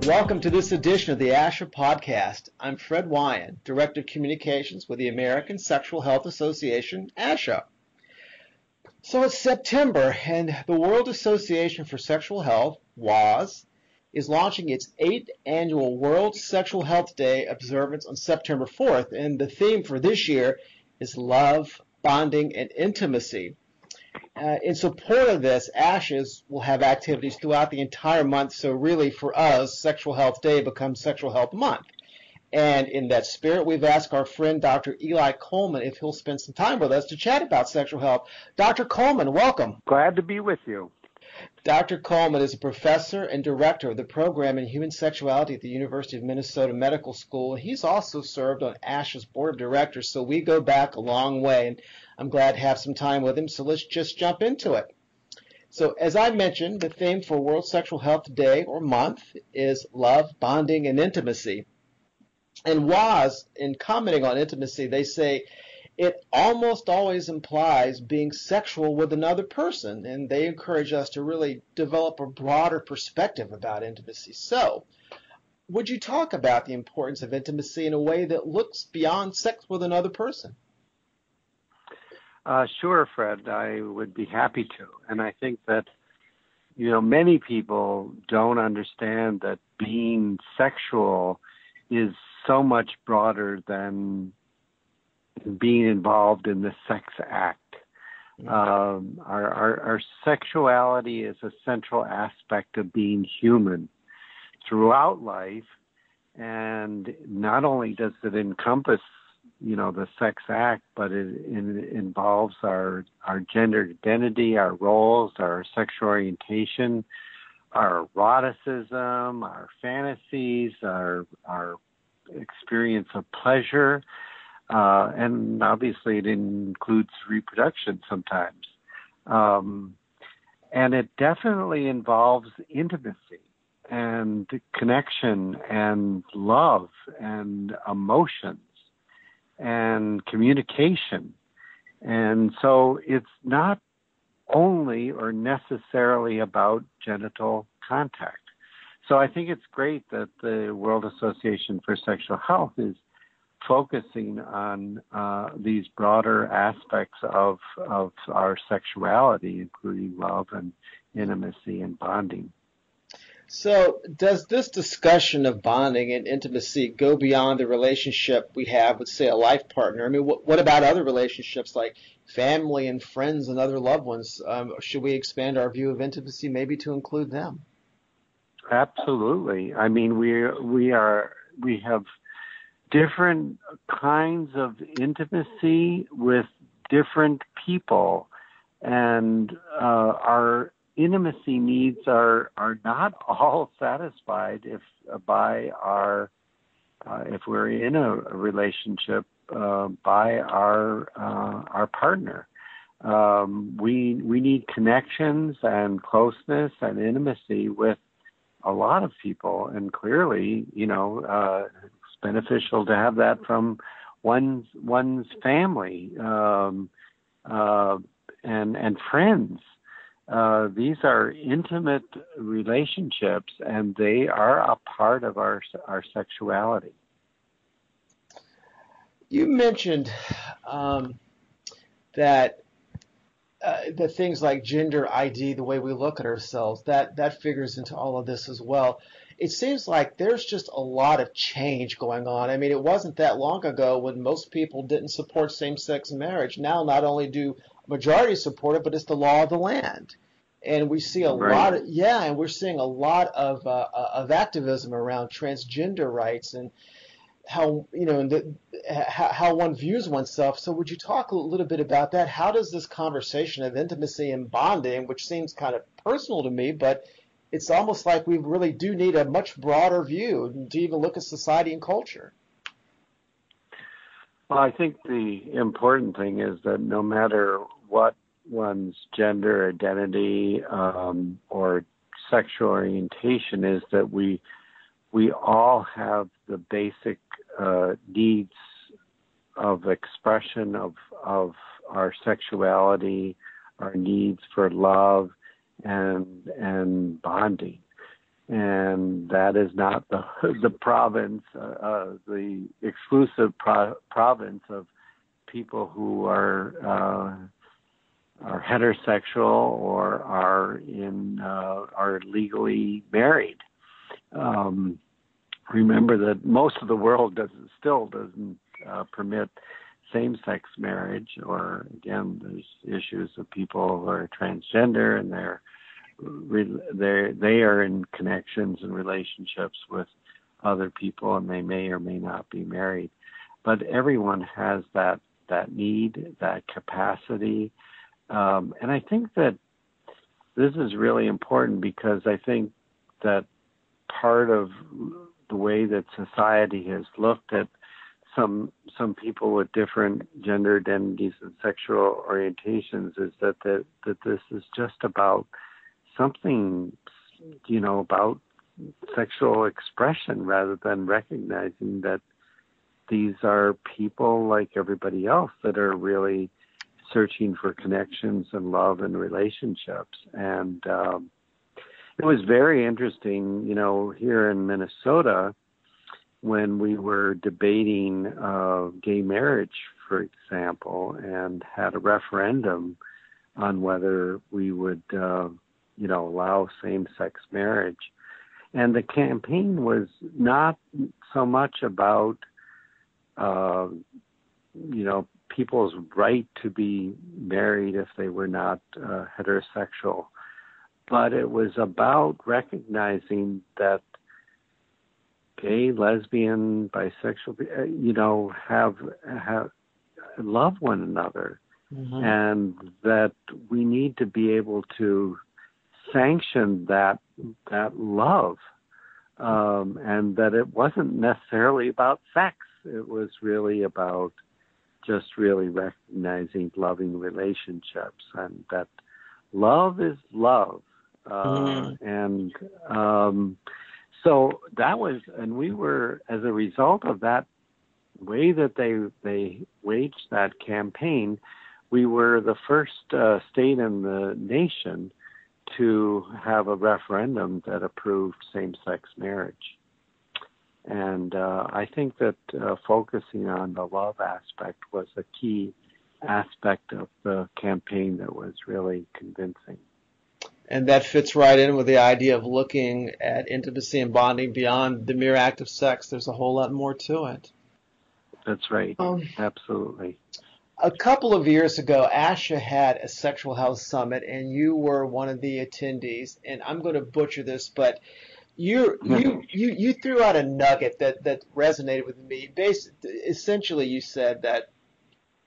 Welcome to this edition of the ASHA podcast. I'm Fred Wyan, Director of Communications with the American Sexual Health Association, ASHA. So it's September, and the World Association for Sexual Health, WAS, is launching its 8th annual World Sexual Health Day observance on September 4th, and the theme for this year is love, bonding, and intimacy. In support of this, ASHA will have activities throughout the entire month, so really for us, Sexual Health Day becomes Sexual Health Month. And in that spirit, we've asked our friend Dr. Eli Coleman if he'll spend some time with us to chat about sexual health. Dr. Coleman, welcome. Glad to be with you. Dr. Coleman is a professor and director of the program in Human Sexuality at the University of Minnesota Medical School. He's also served on ASHA's board of directors, so we go back a long way, and I'm glad to have some time with him, so let's just jump into it. So as I mentioned, the theme for World Sexual Health Day or month is love, bonding, and intimacy. And WAS, in commenting on intimacy, they say it almost always implies being sexual with another person, and they encourage us to really develop a broader perspective about intimacy. So, would you talk about the importance of intimacy in a way that looks beyond sex with another person? Sure, Fred, I would be happy to. And I think that, many people don't understand that being sexual is so much broader than being involved in the sex act. Our sexuality is a central aspect of being human throughout life, and not only does it encompass, the sex act, but it involves our gender identity, our roles, our sexual orientation, our eroticism, our fantasies, our experience of pleasure. And obviously it includes reproduction sometimes. And it definitely involves intimacy and connection and love and emotions and communication. And so it's not only or necessarily about genital contact. So I think it's great that the World Association for Sexual Health is focusing on these broader aspects of our sexuality, including love and intimacy and bonding. So does this discussion of bonding and intimacy go beyond the relationship we have with, say, a life partner? I mean, what about other relationships like family and friends and other loved ones? Should we expand our view of intimacy maybe to include them? Absolutely. I mean, we have different kinds of intimacy with different people, and our intimacy needs are not all satisfied if we're in a relationship by our partner. We need connections and closeness and intimacy with a lot of people, and clearly, it's beneficial to have that from one's family and friends. These are intimate relationships, and they are a part of our sexuality. You mentioned that the things like gender ID, the way we look at ourselves, that figures into all of this as well. It seems like there's just a lot of change going on. I mean, it wasn't that long ago when most people didn't support same-sex marriage. Now, not only do majority support it, but it's the law of the land. And we see a lot of, and we're seeing a lot of activism around transgender rights and how, how one views oneself. So would you talk a little bit about that? How does this conversation of intimacy and bonding, which seems kind of personal to me, but it's almost like we really do need a much broader view to even look at society and culture? Well, I think the important thing is that no matter what one's gender identity or sexual orientation is, that we all have the basic needs of expression of our sexuality, our needs for love and bonding. and that is not the province, the exclusive province of people who are heterosexual or are legally married. Remember that most of the world still doesn't permit same-sex marriage, or again, there's issues of people who are transgender and they are in connections and relationships with other people, and they may or may not be married. But everyone has that need, that capacity, and I think that this is really important, because I think that part of the way that society has looked at some people with different gender identities and sexual orientations is that this is just about something, about sexual expression, rather than recognizing that these are people like everybody else that are really searching for connections and love and relationships. And it was very interesting, here in Minnesota, when we were debating gay marriage, for example, and had a referendum on whether we would, allow same-sex marriage. And the campaign was not so much about, people's right to be married if they were not heterosexual, but it was about recognizing that gay, lesbian, bisexual, have love one another, and that we need to be able to sanction that love, and that it wasn't necessarily about sex. It was really about just really recognizing loving relationships, and that love is love. And so that was, and we were, as a result of that way that they waged that campaign, we were the first state in the nation to have a referendum that approved same-sex marriage. And I think that focusing on the love aspect was a key aspect of the campaign that was really convincing. And that fits right in with the idea of looking at intimacy and bonding beyond the mere act of sex. There's a whole lot more to it. That's right. Absolutely. A couple of years ago, ASHA had a sexual health summit, and you were one of the attendees. And I'm going to butcher this, but you threw out a nugget that resonated with me. Essentially, you said that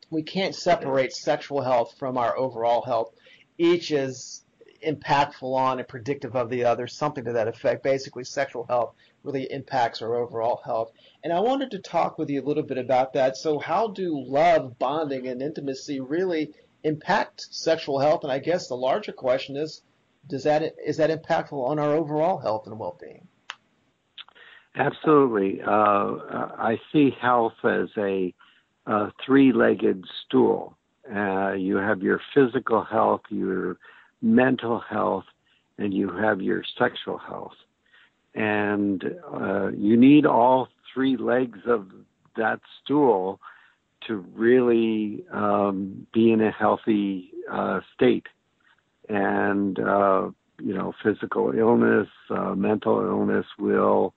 we can't separate sexual health from our overall health. Each is impactful on and predictive of the other, something to that effect. Basically, sexual health really impacts our overall health. And I wanted to talk with you a little bit about that. So how do love, bonding, and intimacy really impact sexual health? And I guess the larger question is that impactful on our overall health and well-being? Absolutely. I see health as a three-legged stool. You have your physical health, your mental health, and you have your sexual health. And you need all three legs of that stool to really be in a healthy state. And, physical illness, mental illness will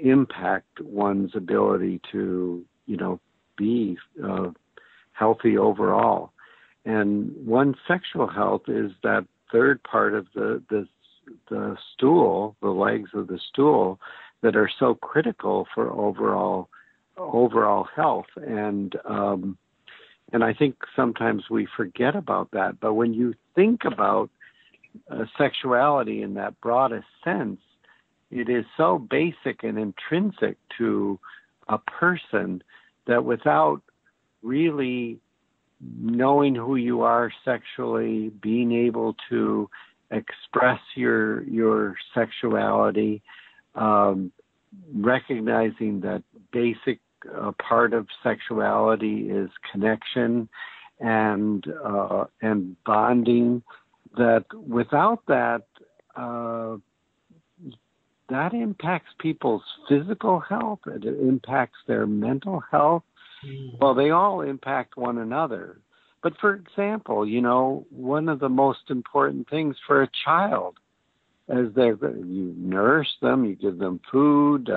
impact one's ability to, be healthy overall. And one's sexual health is that third part of the stool, the legs of the stool, that are so critical for overall health. And I think sometimes we forget about that. But when you think about sexuality in that broadest sense, it is so basic and intrinsic to a person that without really knowing who you are sexually, being able to express your sexuality, recognizing that basic part of sexuality is connection and bonding, that without that, that impacts people's physical health. It impacts their mental health. Well, they all impact one another. But for example, one of the most important things for a child is you nurse them, you give them food,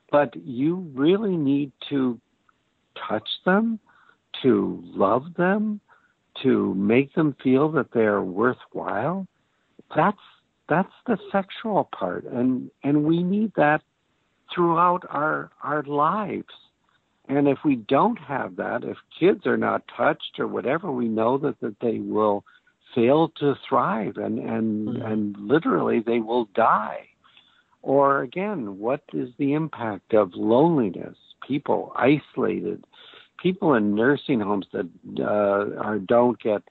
but you really need to touch them, to love them, to make them feel that they're worthwhile. That's the sexual part, and we need that throughout our lives. And if we don't have that, if kids are not touched or whatever, we know that they will fail to thrive and literally they will die. Or again, what is the impact of loneliness? People isolated, people in nursing homes that don't get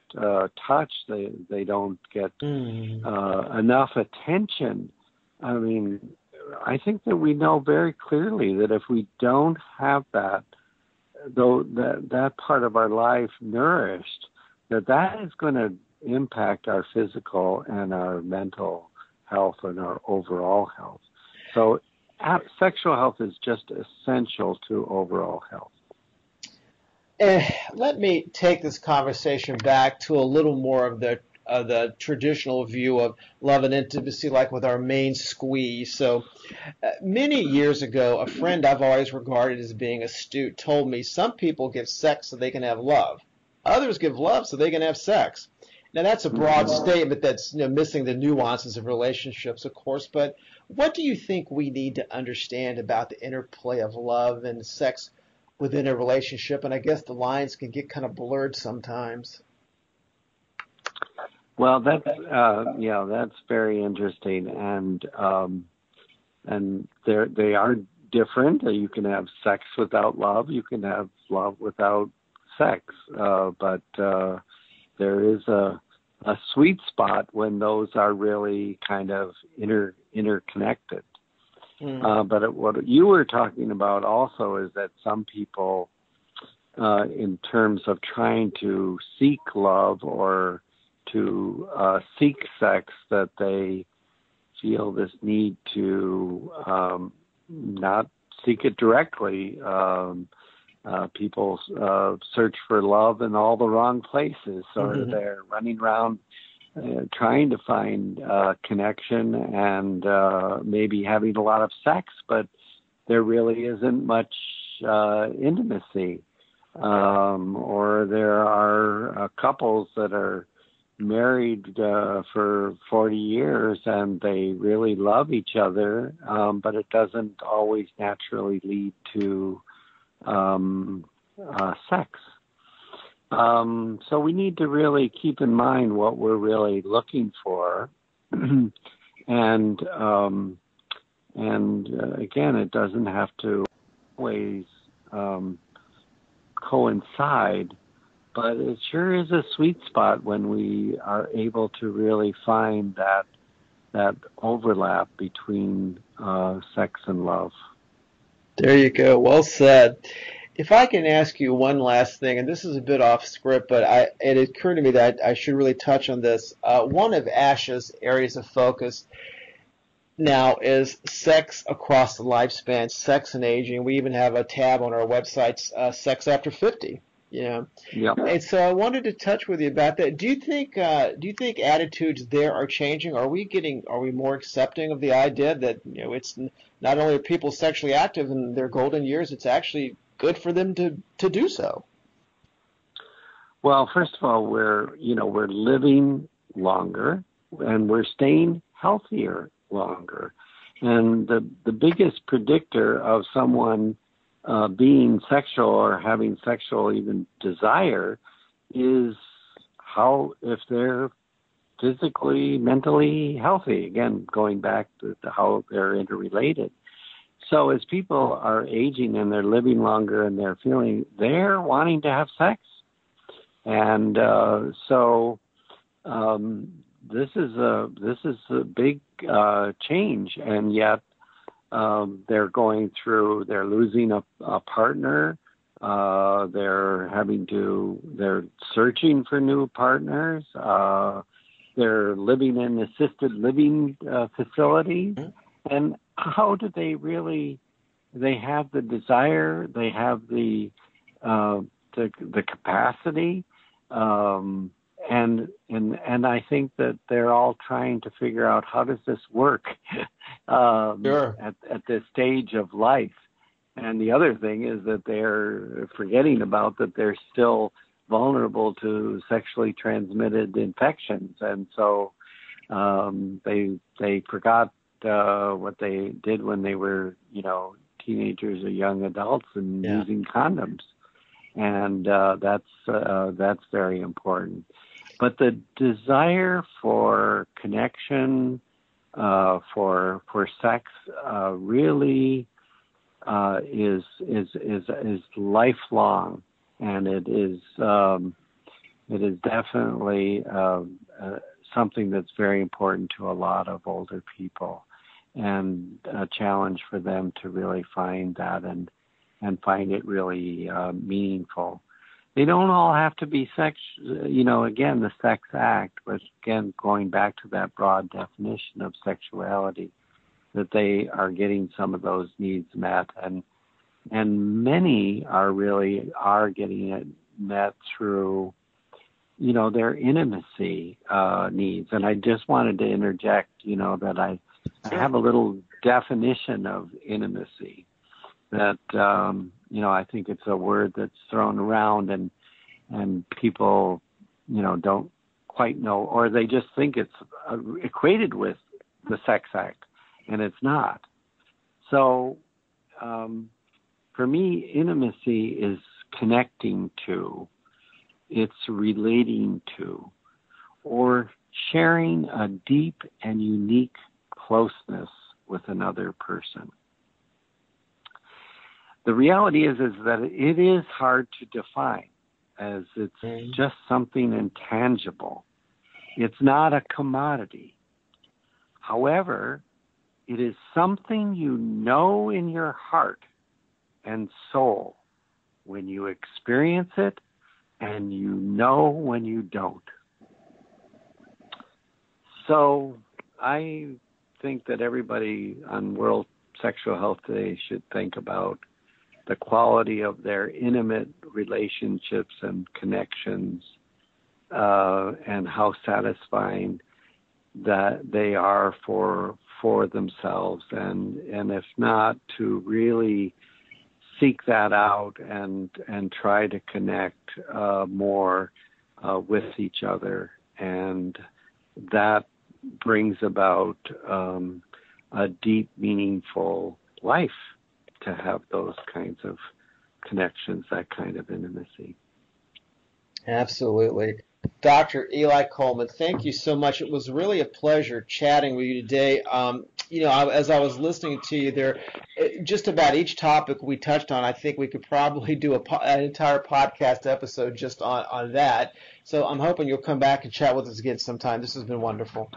touched, they don't get enough attention. I mean, I think that we know very clearly that if we don't have that part of our life nourished, that is going to impact our physical and our mental health and our overall health. So sexual health is just essential to overall health. Let me take this conversation back to a little more of the traditional view of love and intimacy, like with our main squeeze. So many years ago, a friend I've always regarded as being astute told me some people give sex so they can have love. Others give love so they can have sex. Now, that's a broad statement that's missing the nuances of relationships, of course, but what do you think we need to understand about the interplay of love and sex within a relationship? And I guess the lines can get kind of blurred sometimes. Well, that's very interesting, and they are different. You can have sex without love. You can have love without sex, but there is a sweet spot when those are really kind of interconnected. But what you were talking about also is that some people, in terms of trying to seek love or to seek sex, that they feel this need to not seek it directly. People search for love in all the wrong places, so they're running around trying to find connection and maybe having a lot of sex, but there really isn't much intimacy. Or there are couples that are married for 40 years and they really love each other, but it doesn't always naturally lead to sex. So we need to really keep in mind what we're really looking for. and again, it doesn't have to always coincide, but it sure is a sweet spot when we are able to really find that overlap between sex and love. There you go. Well said. If I can ask you one last thing, and this is a bit off script, but it occurred to me that I should really touch on this. One of ASHA's areas of focus now is sex across the lifespan, sex and aging. We even have a tab on our website, Sex After 50. Yep. And so I wanted to touch with you about that. Do you think attitudes there are changing? Are we more accepting of the idea that it's not only are people sexually active in their golden years, it's actually good for them to do so? Well, first of all, we're living longer and we're staying healthier longer. And the biggest predictor of someone being sexual or having sexual even desire is if they're physically, mentally healthy. Again, going back to how they're interrelated. So as people are aging and they're living longer and they're wanting to have sex. And so this is a big change, and yet they're losing a partner. They're searching for new partners. They're living in assisted living facilities. And how do they really? They have the desire. They have the capacity, and I think that they're all trying to figure out how does this work Sure. at this stage of life. And the other thing is that they're forgetting about that they're still vulnerable to sexually transmitted infections, and so they forgot what they did when they were, teenagers or young adults and using condoms, and that's very important. But the desire for connection, for sex, really is lifelong, and it is definitely something that's very important to a lot of older people, and a challenge for them to really find that and find it really meaningful. They don't all have to be sex, again, the sex act, but again, going back to that broad definition of sexuality, that they are getting some of those needs met, and many are getting it met through, their intimacy needs. And I just wanted to interject, that I have a little definition of intimacy that, I think it's a word that's thrown around and people, don't quite know, or they just think it's equated with the sex act, and it's not. So for me, intimacy is connecting to, it's relating to, or sharing a deep and unique closeness with another person. The reality is that it is hard to define, as it's just something intangible. It's not a commodity. However, it is something you know in your heart and soul when you experience it, and you know when you don't. So I think that everybody on World Sexual Health Day should think about the quality of their intimate relationships and connections, and how satisfying that they are for themselves, and if not, to really seek that out and try to connect more with each other, and that brings about a deep, meaningful life to have those kinds of connections, that kind of intimacy. Absolutely. Dr. Eli Coleman, thank you so much. It was really a pleasure chatting with you today. As I was listening to you there, just about each topic we touched on, I think we could probably do an entire podcast episode just on that. So I'm hoping you'll come back and chat with us again sometime. This has been wonderful.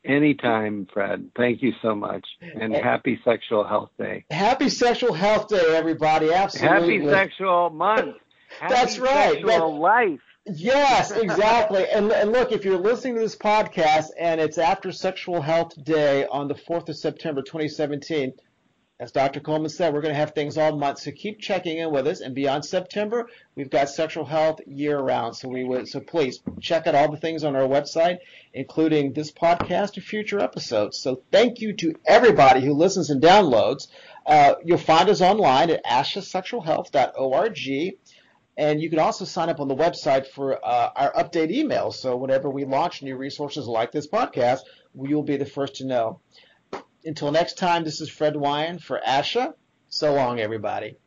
Anytime, Fred. Thank you so much. And happy Sexual Health Day. Happy Sexual Health Day, everybody. Absolutely. Happy Sexual Month. That's right. Sexual life. Yes, exactly. And look, if you're listening to this podcast and it's after Sexual Health Day on the 4th of September, 2017, as Dr. Coleman said, we're going to have things all month. So keep checking in with us. And beyond September, we've got sexual health year-round. So please check out all the things on our website, including this podcast and future episodes. So thank you to everybody who listens and downloads. You'll find us online at ashasexualhealth.org. And you can also sign up on the website for our update emails. So whenever we launch new resources like this podcast, you'll be the first to know. Until next time, this is Fred Wyan for ASHA. So long, everybody.